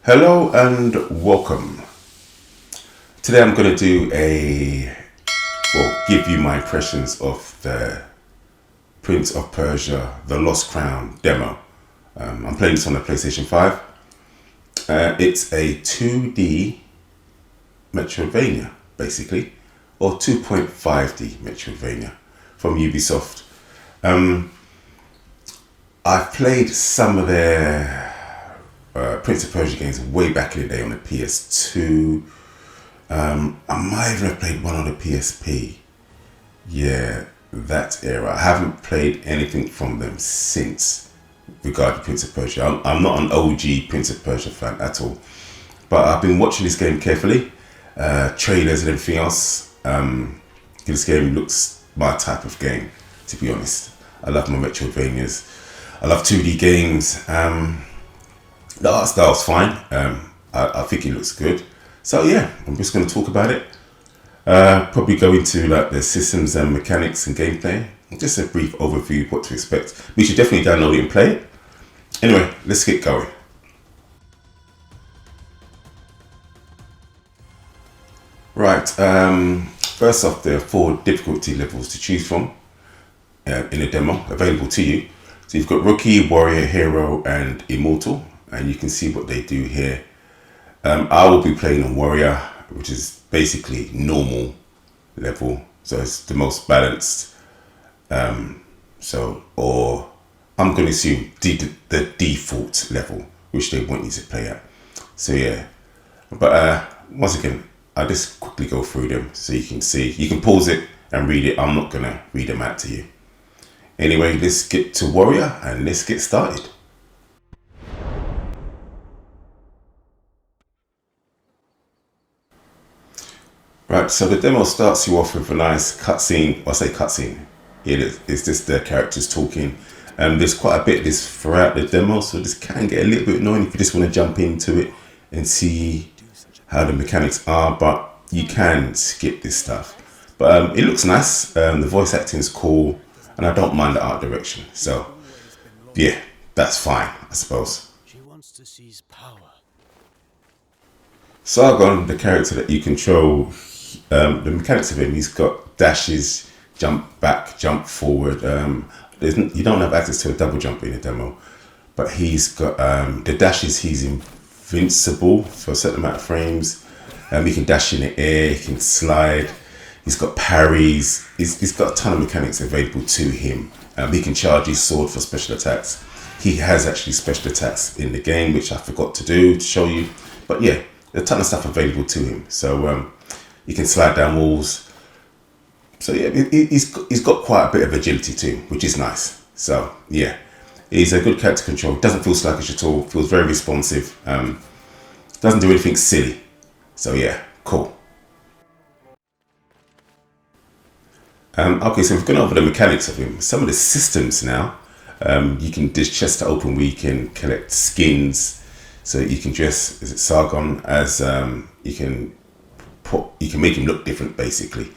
Hello and welcome. Today I'm going to give you my impressions of the Prince of Persia, The Lost Crown demo. I'm playing this on the PlayStation 5. It's a 2D Metroidvania, basically, or 2.5D Metroidvania from Ubisoft. I've played some of their Prince of Persia games way back in the day on the PS2. I might even have played one on the PSP. Yeah, that era. I haven't played anything from them since regarding Prince of Persia. I'm not an OG Prince of Persia fan at all. But I've been watching this game carefully, trailers and everything else. This game looks my type of game, to be honest. I love my Metroidvanias. I love 2D games. The art style's fine. I think it looks good. So yeah, I'm just going to talk about it. Probably go into like the systems and mechanics and gameplay. Just a brief overview of what to expect. We should definitely download it and play it. Anyway, let's get going. Right. First off, there are 4 difficulty levels to choose from in a demo available to you. So you've got Rookie, Warrior, Hero, and Immortal, and you can see what they do here. I will be playing on Warrior, which is basically normal level, so it's the most balanced. Or I'm going to assume the default level, which they want you to play at. So yeah, but once again, I'll just quickly go through them so you can see. You can pause it and read it. I'm not going to read them out to you. Anyway, let's get to Warrior and let's get started. Right, so the demo starts you off with a nice cutscene. I say cutscene. It's just the characters talking. There's quite a bit of this throughout the demo, so this can get a little bit annoying if you just want to jump into it and see how the mechanics are, but you can skip this stuff. But it looks nice. The voice acting is cool, and I don't mind the art direction. So yeah, that's fine, I suppose. She wants to seize power. Sargon, the character that you control, the mechanics of him, he's got dashes, jump back, jump forward. You don't have access to a double jump in the demo, but he's got the dashes. He's invincible for a certain amount of frames. He can dash in the air, he can slide. He's got parries. He's got a ton of mechanics available to him. He can charge his sword for special attacks. He has actually special attacks in the game, which I forgot to do to show you. But yeah, a ton of stuff available to him. So he can slide down walls. So yeah, he's got quite a bit of agility too, which is nice. So yeah, he's a good character control. Doesn't feel sluggish at all. Feels very responsive. Doesn't do anything silly. So yeah, cool. Okay, so we've gone over the mechanics of him. Some of the systems now. You can, there's chests to open where you can collect skins. So you can dress as Sargon as you can make him look different basically.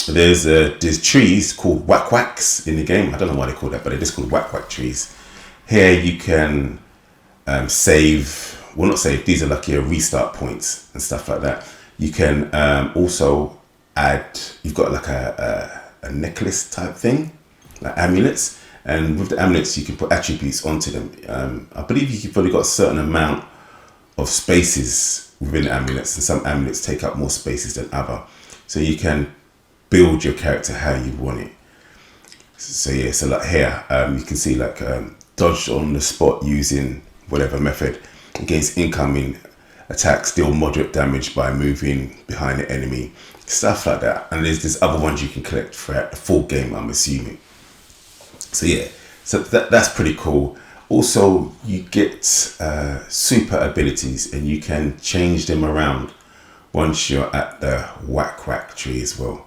There's trees called whack whacks in the game. I don't know why they call that, but they're just called whack whack trees. Here you can save. Well, not save. These are like your restart points and stuff like that. You can also add. You've got like a necklace type thing, like amulets, and with the amulets you can put attributes onto them. I believe you've probably got a certain amount of spaces within the amulets, and some amulets take up more spaces than other. So you can build your character how you want it. So yeah, so like here, you can see like dodge on the spot using whatever method against incoming attacks, deal moderate damage by moving behind the enemy, stuff like that. And there's other ones you can collect throughout the full game, I'm assuming. So yeah, so that's pretty cool. Also, you get super abilities and you can change them around once you're at the whack whack tree as well.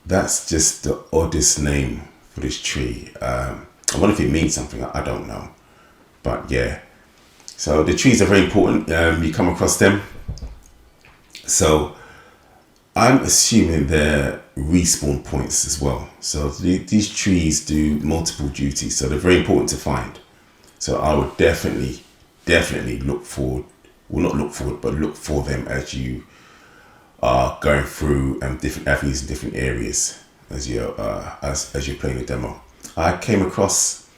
That's just the oddest name for this tree. I wonder if it means something, I don't know. But yeah, so the trees are very important. You come across them. So I'm assuming they're respawn points as well. So these trees do multiple duties, so they're very important to find. So I would definitely look forward, well not look forward, but look for them as you are going through different avenues and different areas as you're playing the demo. I came across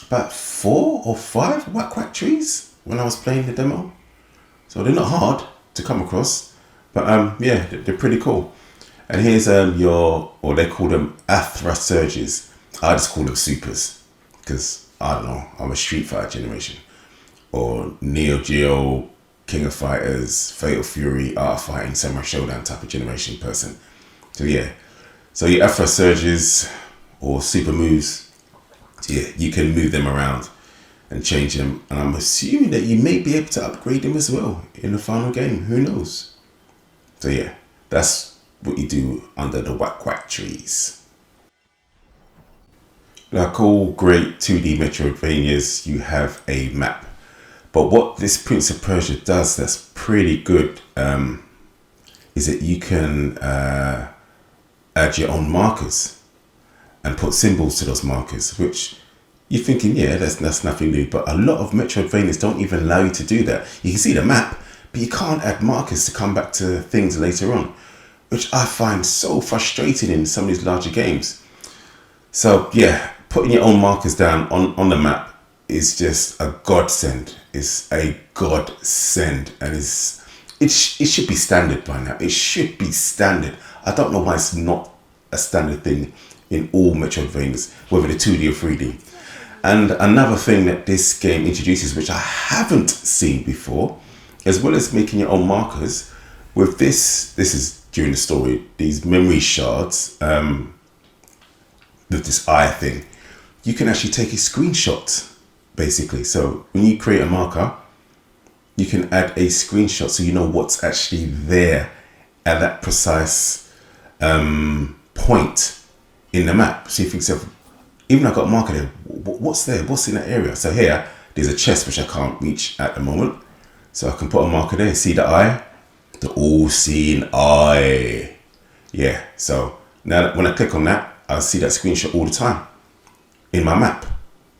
about 4 or 5 whack quack trees when I was playing the demo. So they're not hard to come across, but yeah, they're pretty cool. And here's or they call them Athra Surges. I just call them supers because I don't know, I'm a Street Fighter generation or Neo Geo, King of Fighters, Fatal Fury, Art of Fighting, Samurai Showdown type of generation person. So yeah, so your Athra Surges or super moves, yeah, you can move them around and change them, and I'm assuming that you may be able to upgrade them as well in the final game. Who knows? So yeah, that's what you do under the whack quack trees. Like all great 2D Metroidvanias, you have a map. But what this Prince of Persia does that's pretty good is that you can add your own markers and put symbols to those markers, which you're thinking, yeah, that's nothing new. But a lot of Metroidvanias don't even allow you to do that. You can see the map, but you can't add markers to come back to things later on, which I find so frustrating in some of these larger games. So yeah, putting your own markers down on the map is just a godsend. It's a godsend, and it should be standard by now. It should be standard. I don't know why it's not a standard thing in all Metroidvanias, whether they're 2D or 3D. And another thing that this game introduces, which I haven't seen before, as well as making your own markers, with this is during the story, these memory shards, with this eye thing, you can actually take a screenshot, basically. So when you create a marker, you can add a screenshot so you know what's actually there at that precise point in the map. So you think to yourself, even I've got a marker there, what's there? What's in that area? So here, there's a chest which I can't reach at the moment. So I can put a marker there, see the eye? The all-seeing eye. Yeah, so now when I click on that, I'll see that screenshot all the time in my map.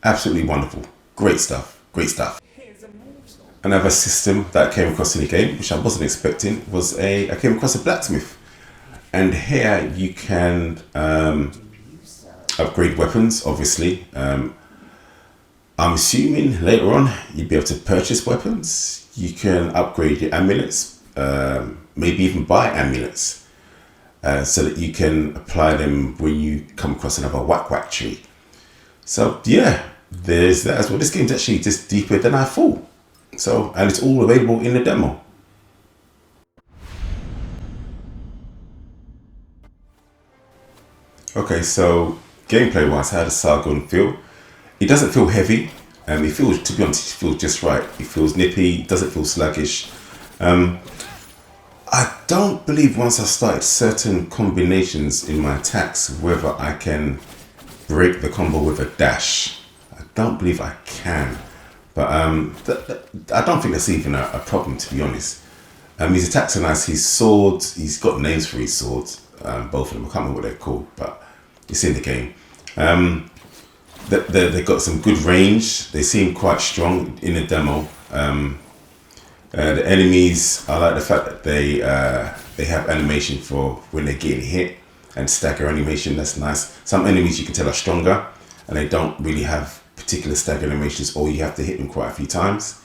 Absolutely wonderful. Great stuff. Great stuff. Another system that I came across in the game, which I wasn't expecting, was I came across a blacksmith. And here you can upgrade weapons, obviously. I'm assuming later on you'll be able to purchase weapons. You can upgrade your amulets, maybe even buy amulets, so that you can apply them when you come across another whack whack tree. So yeah, there's that as well. This game's actually just deeper than I thought. So, and it's all available in the demo. Okay, so gameplay wise, how does Sargon feel? It doesn't feel heavy. It feels, to be honest, it feels just right. It feels nippy, it doesn't feel sluggish. I don't believe once I've started certain combinations in my attacks, whether I can break the combo with a dash. I don't believe I can. But I don't think that's even a problem, to be honest. His attacks are nice. His swords, he's got names for his swords. Both of them, I can't remember what they're called, but it's in the game. They've got some good range. They seem quite strong in the demo. The enemies, I like the fact that they have animation for when they're getting hit and stagger animation. That's nice. Some enemies you can tell are stronger and they don't really have particular stagger animations, or you have to hit them quite a few times.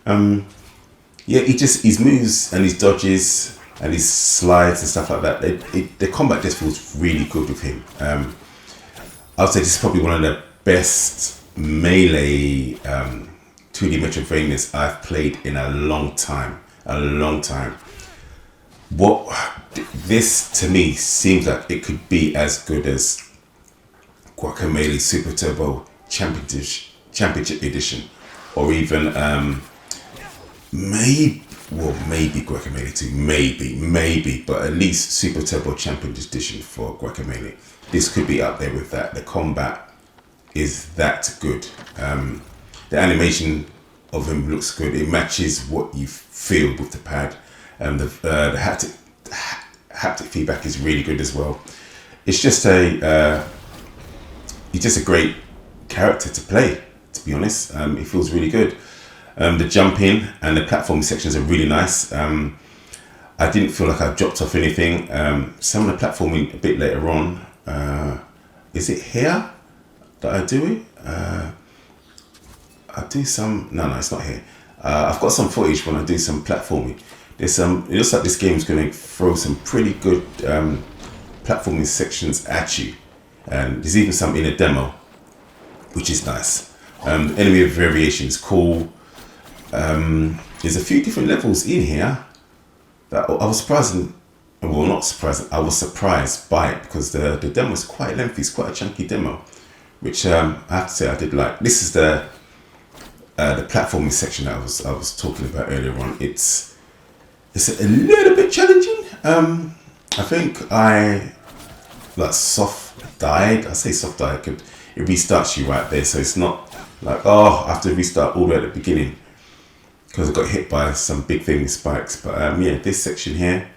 Yeah, his moves and his dodges and his slides and stuff like that, the combat just feels really good with him. I would say this is probably one of the best melee 2D Metroidvanias I've played in a long time. This to me seems like it could be as good as Guacamelee Super Turbo Championship Edition, or even maybe Guacamelee 2, maybe, but at least Super Turbo Championship Edition for Guacamelee. This could be up there with that. The combat is that good. The animation of him looks good. It matches what you feel with the pad, and the haptic feedback is really good as well. It's just he's just a great character to play. to be honest. It feels really good. The jumping and the platforming sections are really nice. I didn't feel like I dropped off anything. Some of the platforming a bit later on. Is it here that I do it? I do some. No, it's not here. I've got some footage when I do some platforming. There's some. It looks like this game's going to throw some pretty good platforming sections at you, and there's even some in a demo, which is nice. The enemy variation is cool. There's a few different levels in here that I was surprised. Well, not surprised. I was surprised by it because the demo is quite lengthy. It's quite a chunky demo, which I have to say I did like. This is the platforming section that I was talking about earlier on. It's a little bit challenging. I think I like soft died. I say soft died. It restarts you right there, so it's not like I have to restart all the way at the beginning because I got hit by some big thing spikes. But yeah, this section here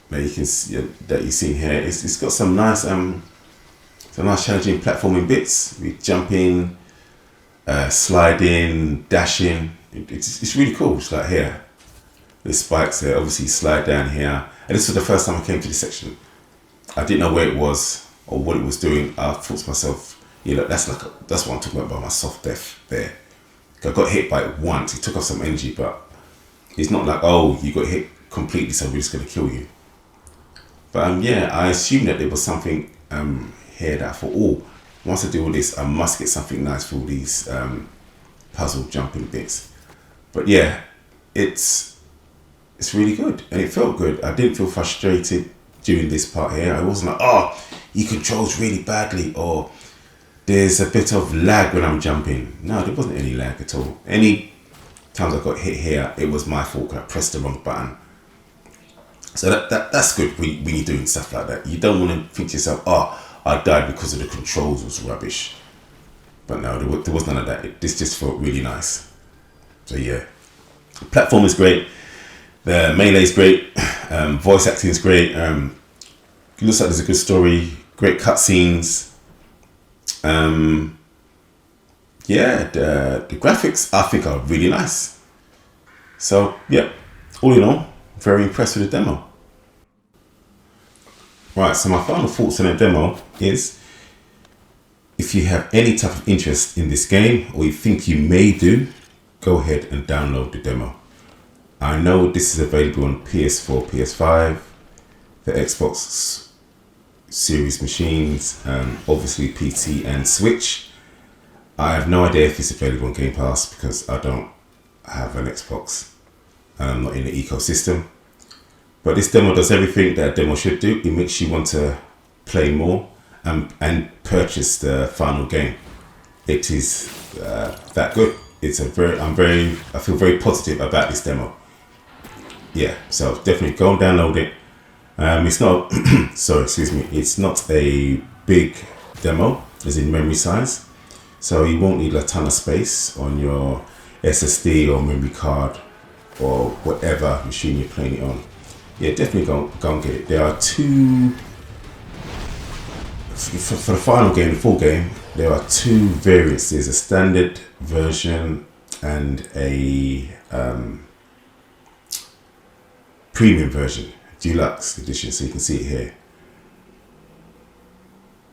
that you can see that you see here, it's got some nice challenging platforming bits with jumping, sliding, dashing. It's really cool. It's like here, there's spikes there. Obviously, you slide down here, and this was the first time I came to this section. I didn't know where it was or what it was doing. I thought to myself, that's what I'm talking about my soft death there. I got hit by it once. It took off some energy, but it's not like you got hit completely, so we're just gonna kill you. But yeah, I assumed that there was something here that I thought, once I do all this, I must get something nice for all these puzzle jumping bits. But yeah, it's really good and it felt good. I didn't feel frustrated during this part here. I wasn't like, he controls really badly or there's a bit of lag when I'm jumping. No, there wasn't any lag at all. Any times I got hit here, it was my fault because I pressed the wrong button. So that's good when you're doing stuff like that. You don't want to think to yourself, I died because of the controls was rubbish. But no, there was none of that. This just felt really nice. So yeah, the platform is great. The melee is great. Voice acting is great. It looks like there's a good story. Great cutscenes. Yeah, the graphics I think are really nice. So yeah, all in all, very impressed with the demo. Right, so my final thoughts on the demo is, if you have any type of interest in this game or you think you may do, go ahead and download the demo. I know this is available on PS4, PS5, the Xbox Series machines, obviously PC and Switch. I have no idea if it's available on Game Pass because I don't have an Xbox and I'm not in the ecosystem. But this demo does everything that a demo should do. It makes you want to play more and purchase the final game. It is that good. I feel very positive about this demo. Yeah, so definitely go and download it. It's not, it's not a big demo, as in memory size. So you won't need a ton of space on your SSD or memory card or whatever machine you're playing it on. Yeah, definitely go and get it. There are two, for the final game, the full game, there are two variants. There's a standard version and a premium version, deluxe edition. So you can see it here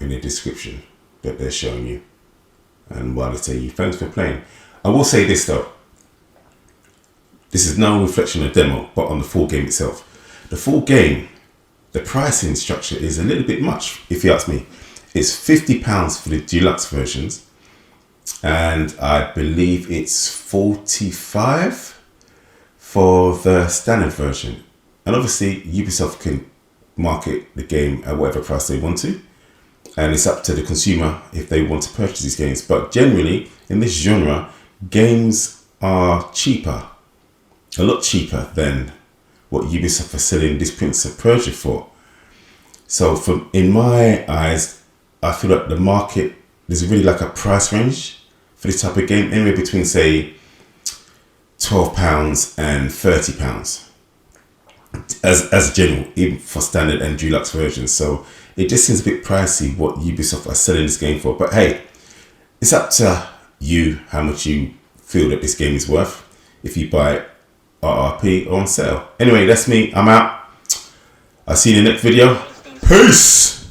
in the description that they're showing you. And while they say you, thanks for playing. I will say this though, this is no reflection on the demo, but on the full game itself. The full game, the pricing structure is a little bit much, if you ask me. It's £50 for the deluxe versions, and I believe it's £45 for the standard version. And obviously, Ubisoft can market the game at whatever price they want to, and it's up to the consumer if they want to purchase these games. But generally, in this genre, games are cheaper, a lot cheaper than what Ubisoft are selling this Prince of Persia for. So in my eyes, I feel like the market, there's really like a price range for this type of game, anywhere between say £12 and £30 as a general, even for standard and deluxe versions. So it just seems a bit pricey what Ubisoft are selling this game for. But hey, it's up to you how much you feel that this game is worth if you buy it RRP or on sale. Anyway, that's me. I'm out. I'll see you in the next video. Peace.